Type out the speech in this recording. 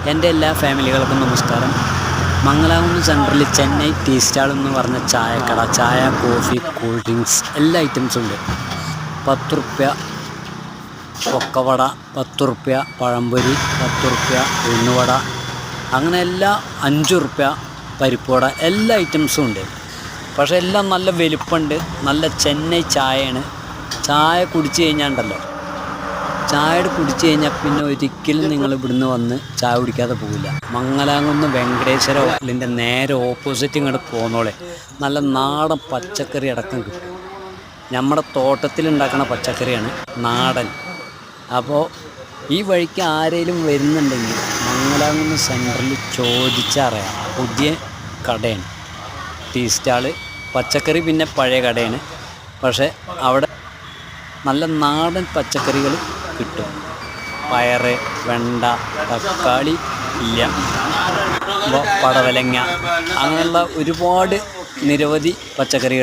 എൻ്റെ എല്ലാ ഫാമിലികൾക്കും നമസ്കാരം. മംഗലാകുന്ന് സെൻറ്ററിൽ ചെന്നൈ ടീ സ്റ്റാൾ എന്ന് പറഞ്ഞ ചായക്കട, ചായ, കോഫി, കൂൾ ഡ്രിങ്ക്സ് എല്ലാ ഐറ്റംസും ഉണ്ട്. 10 റുപ്യ പൊക്കവട, 10 റുപ്യ പഴംപൊരി, 10 റുപ്യ ഉഴുന്നുവട, അങ്ങനെ എല്ലാ 5 റുപ്യ പരിപ്പുവട, എല്ലാ ഐറ്റംസും ഉണ്ട്. പക്ഷേ എല്ലാം നല്ല വലുപ്പമുണ്ട്. നല്ല ചെന്നൈ ചായയാണ്. ചായ കുടിച്ച് കഴിഞ്ഞാൽ പിന്നെ ഒരിക്കലും നിങ്ങൾ ഇവിടുന്ന് വന്ന് ചായ കുടിക്കാതെ പോകില്ല. മംഗലാകുന്ന് വെങ്കടേശ്വര ഹോട്ടലിൻ്റെ നേരെ ഓപ്പോസിറ്റ് ഇങ്ങോട്ട് പോന്നോളെ നല്ല നാടൻ പച്ചക്കറി അടക്കം കിട്ടും. നമ്മുടെ തോട്ടത്തിലുണ്ടാക്കുന്ന പച്ചക്കറിയാണ്, നാടൻ. അപ്പോൾ ഈ വഴിക്ക് ആരെങ്കിലും വരുന്നുണ്ടെങ്കിൽ മംഗലാകുന്ന് സെൻറ്ററിൽ ചോദിച്ചറിയാം. പുതിയ കടയാണ് ടീ സ്റ്റാള്. പച്ചക്കറി പിന്നെ പഴയ കടയാണ്. പക്ഷേ അവിടെ നല്ല നാടൻ പച്ചക്കറികൾ കിട്ടും. പയറ്, വെണ്ട, തക്കാളി ഇല്ല, പടവലങ്ങ, അങ്ങനെയുള്ള ഒരുപാട് നിരവധി പച്ചക്കറികൾ